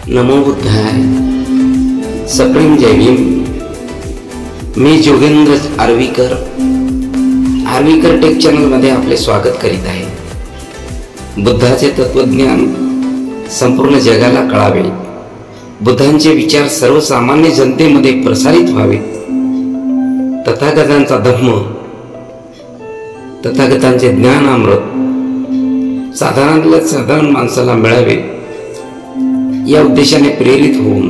नमो बुद्धाय. सप्रेम जय भीम. मी जोगेंद्र आर्वीकर टेक चॅनलमध्ये आपले स्वागत करीत आहे. बुद्धाचे तत्वज्ञान संपूर्ण जगाला कळावे, बुद्धांचे विचार सर्वसामान्य जनतेमध्ये प्रसारित व्हावे, तथागतांचा धर्म, तथागतांचे ज्ञानामृत साधारणातल्या साधारण माणसाला मिळावे, या उद्देशाने प्रेरित होऊन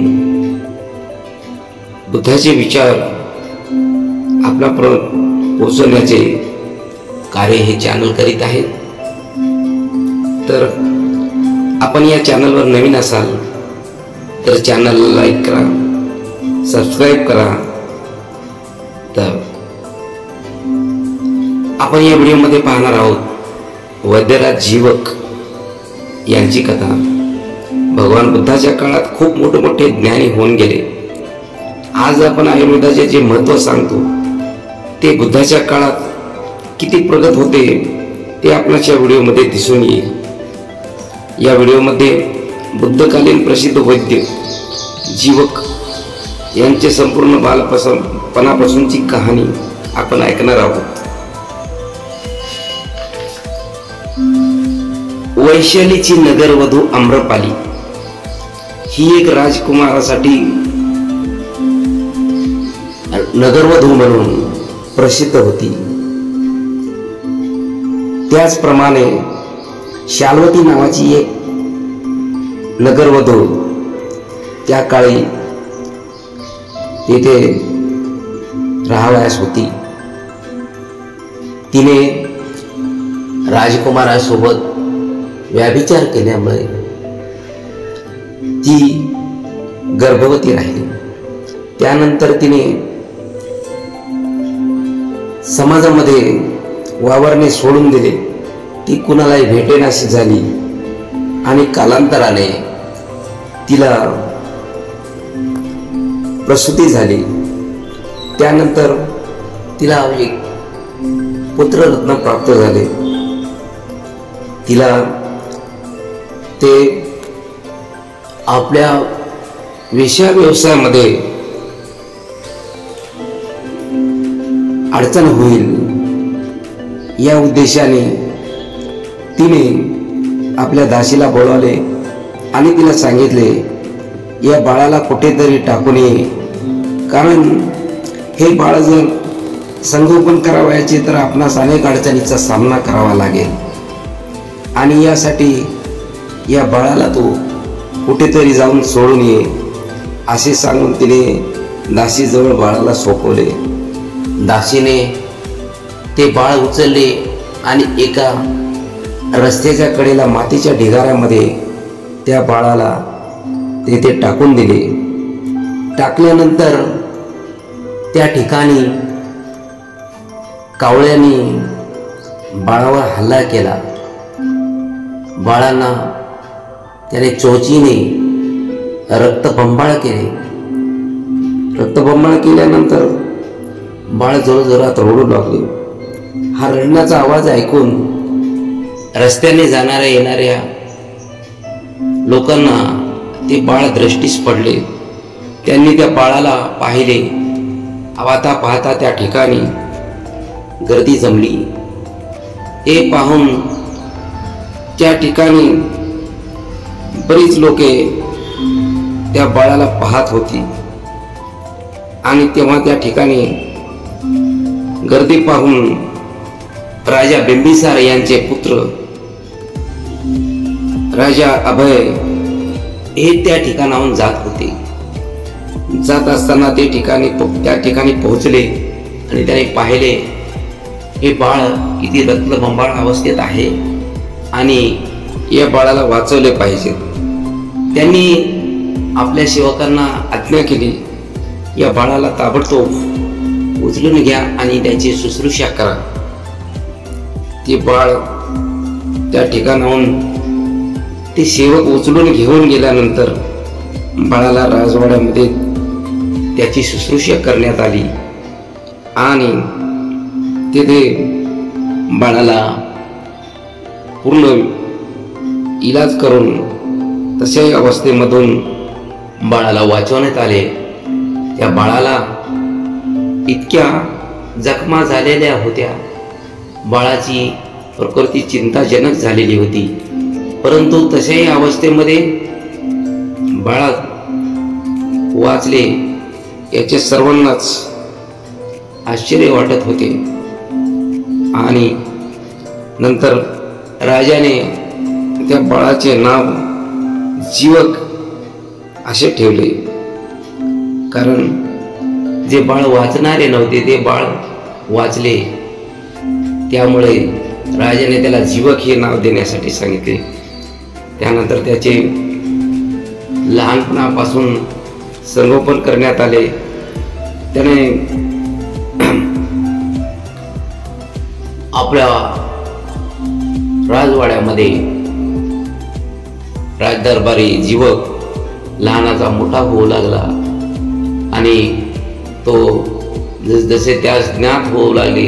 बुद्धाचे विचार आपल्यापर्यंत पोहोचवण्याचे कार्य हे चॅनल करीत आहे. तर आपण या चॅनलवर नवीन असाल तर चॅनलला लाईक करा, सबस्क्राईब करा. तर आपण या व्हिडिओमध्ये पाहणार आहोत वैद्यराज जीवक यांची कथा. भगवान बुद्धाच्या काळात खूप मोठे ज्ञानी होऊन गेले. आज आपण आयुर्वेदाचे जे महत्त्व सांगतो ते बुद्धाच्या काळात किती प्रगत होते ते आपल्याच्या व्हिडिओमध्ये दिसून येईल. या व्हिडिओमध्ये बुद्धकालीन प्रसिद्ध वैद्य जीवक यांचे संपूर्ण बालपणापासूनची कहाणी आपण ऐकणार आहोत. वैशालीची नगरवधू आम्रपाली ही एक राजकुमारासाठी नगरवधू म्हणून प्रसिद्ध होती. त्याचप्रमाणे शाल्वती नावाची एक नगरवधू त्या काळी तेथे राहावयास होती. तिने राजकुमारासोबत व्यभिचार केल्यामुळे ती गर्भवती राहिली. त्यानंतर तिने समाजामध्ये वावरणे सोडून दिले. ती कुणालाही भेटेनाशी झाली आणि कालांतराने तिला प्रसूती झाली. त्यानंतर तिला एक पुत्ररत्न प्राप्त झाले. तिला ते आपल्या वेश्या व्यवसायामध्ये अडचण होईल या उद्देशाने तिने आपल्या दासीला बोलावले आणि तिला सांगितले, या बाळाला कुठेतरी टाकून ये, कारण हे बाळ जर संगोपन करावयाचे तर आपणास अनेक अडचणीचा सामना करावा लागेल आणि यासाठी या बाळाला तू कुठेतरी जाऊन सोडून ये असे सांगून तिने दासीजवळ बाळाला सोपवले. दासीने ते बाळ उचलले आणि एका रस्त्याच्या कडेला मातीच्या ढिगाऱ्यामध्ये त्या बाळाला तेथे टाकून दिले. टाकल्यानंतर त्या ठिकाणी कावळ्यांनी बाळावर हल्ला केला. बाळांना त्याने चोचीने रक्तबंबाळ केले. रक्तबंबाळ केल्यानंतर बाळ जोरजोरात रडू लागले. हा रडण्याचा आवाज ऐकून रस्त्याने जाणाऱ्या येणाऱ्या लोकांना ते बाळ दृष्टीस पडले. त्यांनी त्या बाळाला पाहिले. आता पाहता त्या ठिकाणी गर्दी जमली. हे पाहून त्या ठिकाणी बरीच लोके त्या बाळाला पाहत होती आणि तेव्हा त्या ठिकाणी गर्दी पाहून राजा बिंबिसार यांचे पुत्र राजा अभय हे त्या ठिकाणाहून जात होते. जात असताना त्या ठिकाणी पोहोचले आणि त्याने पाहिले हे बाळ किती रक्तबंबाळ अवस्थेत आहे आणि या बाळाला वाचवले पाहिजे. त्यांनी आपल्या सेवकांना आज्ञा केली, या बाळाला ताबडतोब उचलून घ्या आणि त्याची शुश्रूषा करा. ते बाळ त्या ठिकाणाहून ते सेवक उचलून घेऊन गेल्यानंतर बाळाला राजवाड्यामध्ये त्याची शुश्रूषा करण्यात आली आणि तेथे बाळाला पूर्ण इलाज करून तशाही अवस्थेमधून बाळाला वाचवण्यात आले. त्या बाळाला इतक्या जखमा झालेल्या होत्या, बाळाची प्रकृती चिंताजनक झालेली होती. परंतु तशाही अवस्थेमध्ये बाळा वाचले याचे सर्वांनाच आश्चर्य वाटत होते. आणि नंतर राजाने त्या बाळाचे नाव जीवक असे ठेवले, कारण जे बाळ वाचणारे नव्हते ते बाळ वाचले. त्यामुळे राजाने त्याला जीवक हे नाव देण्यासाठी सांगितले. त्यानंतर त्याचे लहानपणापासून संगोपन करण्यात आले. त्याने आपल्या राजवाड्यामध्ये राजदरबारी जीवक लहानाचा मोठा होऊ लागला आणि तो जसे त्यास ज्ञात होऊ लागले,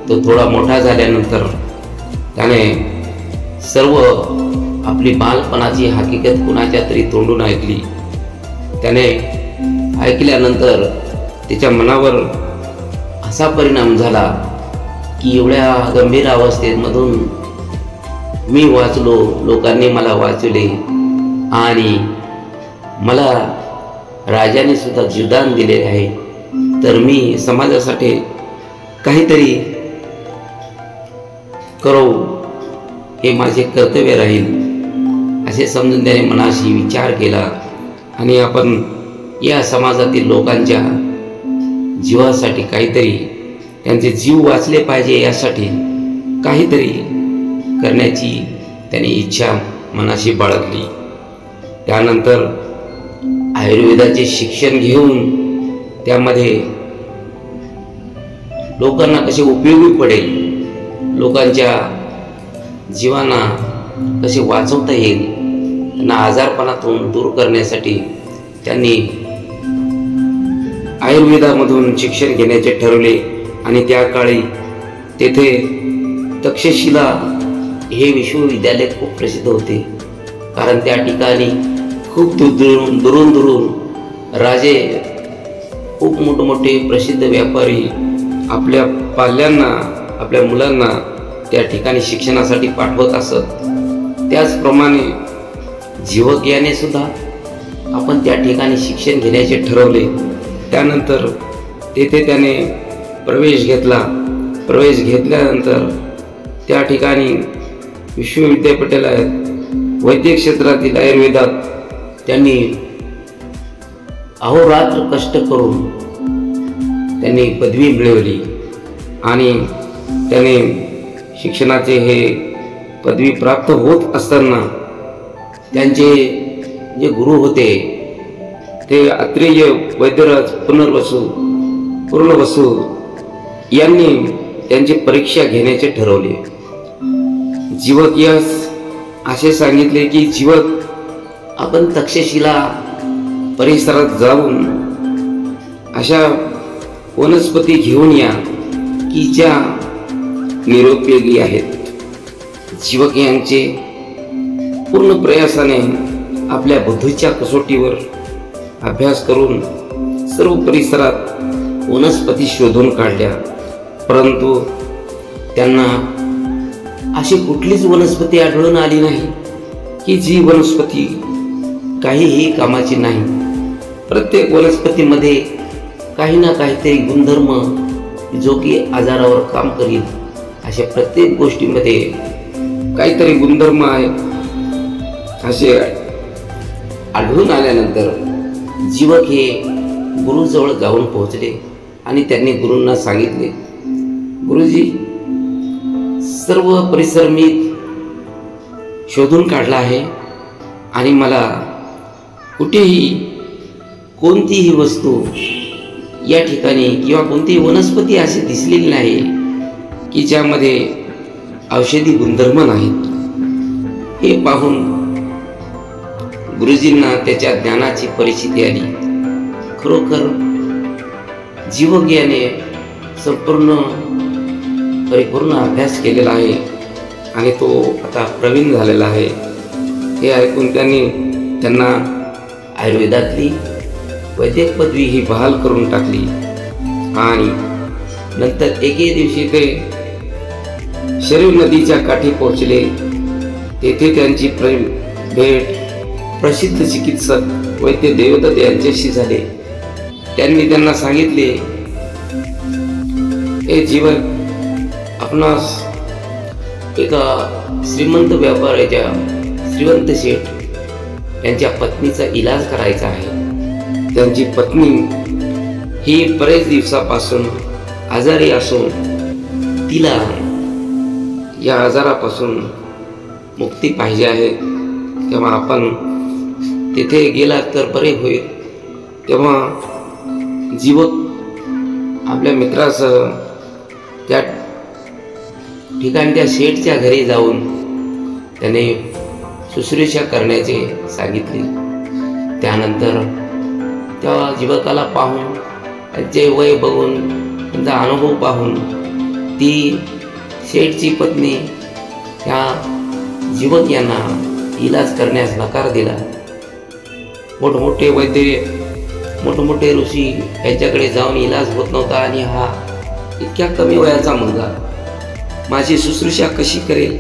तो थोडा मोठा झाल्यानंतर त्याने सर्व आपली बालपणाची हकीकत कुणाच्या तरी तोंडून ऐकली. त्याने ऐकल्यानंतर त्याच्या मनावर असा परिणाम झाला की एवढ्या गंभीर अवस्थेमधून मी वाचलो, लोकांनी मला वाचवले आणि मला राजाने सुद्धा जीवदान दिले आहे, तर मी समाजासाठी काहीतरी करो, हे माझे कर्तव्य राहील असे समजून त्याने मनाशी विचार केला. आणि आपण या समाजातील लोकांच्या जीवासाठी काहीतरी, त्यांचे जीव वाचले पाहिजे यासाठी काहीतरी करण्याची त्याने इच्छा मनाशी बाळगली. त्यानंतर आयुर्वेदाचे शिक्षण घेऊन त्यामध्ये लोकांना कसे उपयोगी पडेल, लोकांच्या जीवांना कसे वाचवता येईल, त्यांना आजारपणातून दूर करण्यासाठी त्यांनी आयुर्वेदामधून शिक्षण घेण्याचे ठरवले. आणि त्या काळी तेथे तक्षशिला हे विश्वविद्यालय खूप प्रसिद्ध होते, कारण त्या ठिकाणी खूप दुरून राजे, खूप मोठमोठे प्रसिद्ध व्यापारी आपल्या पाल्यांना, आपल्या मुलांना त्या ठिकाणी शिक्षणासाठी पाठवत असत. त्याचप्रमाणे जीवक याने सुद्धा आपण त्या ठिकाणी शिक्षण घेण्याचे ठरवले. त्यानंतर तेथे त्याने प्रवेश घेतला. प्रवेश घेतल्यानंतर त्या ठिकाणी विश्वविद्यापीठाला वैद्यक क्षेत्रातील आयुर्वेदात त्यांनी अहोरात्र कष्ट करून त्यांनी पदवी मिळवली. आणि त्याने शिक्षणाचे हे पदवी प्राप्त होत असताना त्यांचे जे गुरु होते ते अत्रेय वैद्यराज पूर्णवसू यांनी त्यांची परीक्षा घेण्याचे ठरवले. जीवक यास असे सांगितले की जीवक, आपण तक्षशिला परिसरात जाऊन अशा वनस्पती घेऊन या की ज्या निरुपयोगी आहेत. जीवक यांचे पूर्ण प्रयासाने आपल्या बुद्धीच्या कसोटीवर अभ्यास करून सर्व परिसरात वनस्पती शोधून काढल्या, परंतु त्यांना अशी कुठलीच वनस्पती आढळून आली नाही की जी वनस्पती काहीही कामाची नाही. प्रत्येक वनस्पतीमध्ये काही ना काहीतरी गुणधर्म जो की आजारावर काम करील, अशा प्रत्येक गोष्टीमध्ये काहीतरी गुणधर्म आहे असे आढळून आल्यानंतर जीवक हे गुरुजवळ जाऊन पोहोचले आणि त्यांनी गुरूंना सांगितले, गुरुजी, सर्व परिसर मी शोधून काढला आहे आणि मला कुठेही कोणतीही वस्तू या ठिकाणी किंवा कोणतीही वनस्पती अशी दिसलेली नाही की ज्यामध्ये औषधी गुणधर्म नाहीत. हे पाहून गुरुजींना त्याच्या ज्ञानाची परिस्थिती आली. खरोखर जीवक याने परिपूर्ण अभ्यास केलेला आहे आणि तो आता प्रवीण झालेला आहे. हे ऐकून त्यांना आयुर्वेदातली वैद्यक पदवी ही बहाल करून टाकली आणि नंतर एके दिवशी ते शरीर नदीच्या काठी पोहोचले. तेथे त्यांची भेट प्रसिद्ध चिकित्सक वैद्य देवदत्त यांच्याशी झाले. त्यांनी त्यांना सांगितले, हे जीवन आपणास एका श्रीमंत व्यापाऱ्याच्या श्रीमंत शेठ यांच्या पत्नीचा इलाज करायचा आहे. त्यांची पत्नी ही बरेच दिवसापासून आजारी असून तिला या आजारापासून मुक्ती पाहिजे आहे. तेव्हा आपण तेथे गेला तर बरे होईल. तेव्हा जीवक आपल्या मित्रासह त्या ठिकाणी त्या शेठच्या घरी जाऊन त्याने शुश्रूषा करण्याचे सांगितले. त्यानंतर त्या जीवकाला पाहून त्यांचे वय बघून त्यांचा अनुभव पाहून ती शेठची पत्नी त्या जीवक यांना इलाज करण्यास नकार दिला. मोठमोठे वैद्य मोठमोठे ऋषी यांच्याकडे जाऊन इलाज होत नव्हता आणि हा इतक्या कमी वयाचा मुलगा माझी शुश्रूषा कशी करेल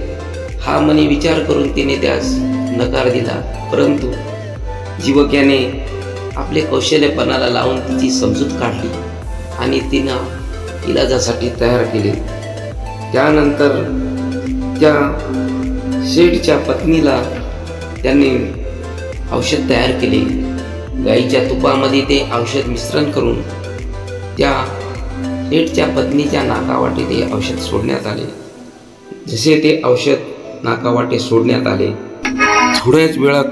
हा मनी विचार करून तिने त्यास नकार दिला. परंतु जीवक याने आपले कौशल्यपणाला लावून तिची समजूत काढली आणि तिनं इलाजासाठी तयार केले. त्यानंतर त्या शेठच्या पत्नीला त्यांनी औषध तयार केले. गाईच्या तुपामध्ये ते औषध मिश्रण करून त्या शेठच्या पत्नीच्या नाकावाटे ते औषध सोडण्यात आले. जसे ते औषध नाकावाटे सोडण्यात आले, थोड्याच वेळात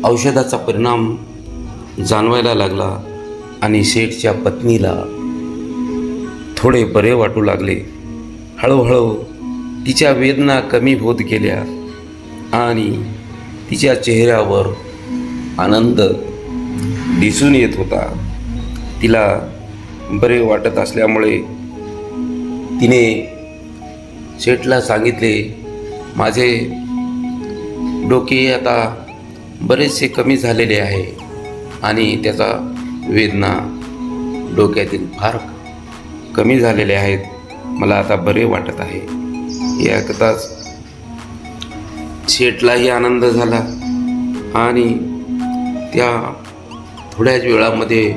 औषधाचा परिणाम जाणवायला लागला आणि शेठच्या पत्नीला थोडे बरे वाटू लागले. हळूहळू तिच्या वेदना कमी होत गेल्या आणि तिच्या चेहऱ्यावर आनंद दिसून येत होता. तिला बरे वाटत असल्यामुळे तिने शेठला सांगितले, माझे डोके आता बरेचसे कमी झालेले आहे आणि त्याचा वेदना डोक्यातील फार कमी झालेले आहेत. मला आता बरे वाटत आहे. हे ऐकताच शेठलाही आनंद झाला आणि त्या थोड्याच वेळामध्ये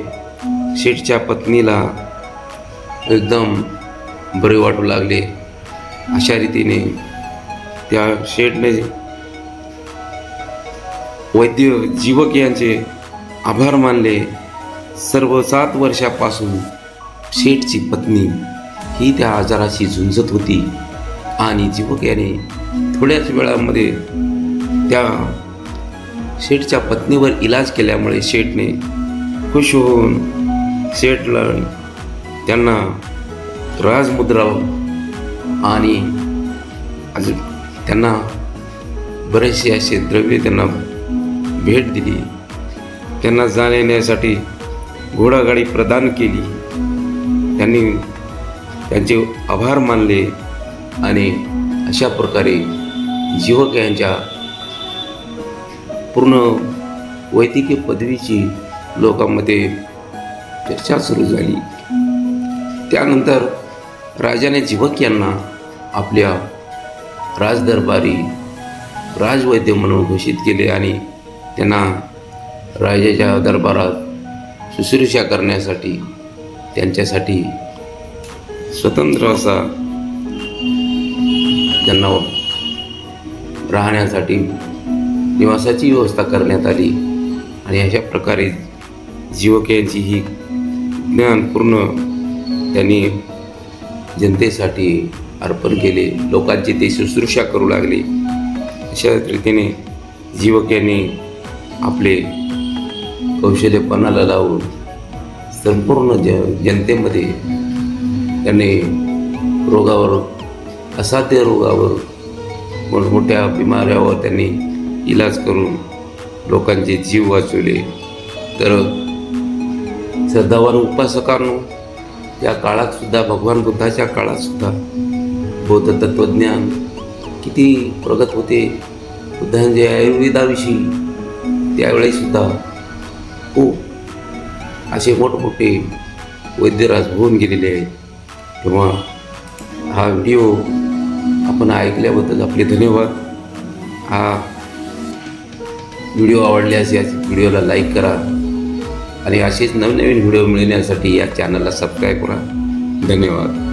शेठच्या पत्नीला एकदम बरे वाटू लागले. अशा रीतीने त्या शेठने वैद्य जीवक यांचे आभार मानले. सर्व 7 वर्षापासून शेठची पत्नी ही त्या आजाराशी झुंजत होती आणि जीवक याने थोड्याच वेळामध्ये त्या शेठच्या पत्नीवर इलाज केल्यामुळे शेठने खुश होऊन शेठला त्यांना राजमुद्रा आणि अजून त्यांना बरेचसे असे द्रव्य त्यांना भेट दिली. त्यांना जाण्यासाठी घोडागाडी प्रदान केली. त्यांनी त्यांचे आभार मानले आणि अशा प्रकारे जीवक यांच्या पूर्ण वैद्यकीय पदवीची लोकांमध्ये चर्चा सुरू झाली. त्यानंतर राजाने जीवक यांना आपल्या राजदरबारी राजवैद्य म्हणून घोषित केले आणि त्यांना राजाच्या दरबारात शुश्रूषा करण्यासाठी त्यांच्यासाठी स्वतंत्र असा त्यांना राहण्यासाठी निवासाची व्यवस्था करण्यात आली. आणि अशा प्रकारे जीवक यांची ही ज्ञानपूर्ण त्यांनी जनतेसाठी अर्पण केले. लोकांची ते शुश्रूषा करू लागले. अशा रीतीने जीवक यांनी आपले कौशल्यपणाला लावून संपूर्ण जनतेमध्ये त्यांनी रोगावर असाध्य रोगावर मोठमोठ्या बिमाऱ्यावर त्यांनी इलाज करून लोकांचे जीव वाचवले. तर श्रद्धावान उपासकांनो, त्या काळातसुद्धा भगवान बुद्धाच्या काळातसुद्धा बौद्ध तत्त्वज्ञान किती प्रगत होते. बुद्धांचे आयुर्वेदाविषयी त्यावेळीसुद्धा खूप असे मोठमोठे वैद्यराज होऊन गेलेले आहेत. तेव्हा हा व्हिडिओ आपण ऐकल्याबद्दल आपले धन्यवाद. हा व्हिडिओ आवडल्यास या व्हिडिओला लाईक करा आणि असेच नवनवीन व्हिडिओ मिळण्यासाठी या चॅनलला सबस्क्राईब करा. धन्यवाद.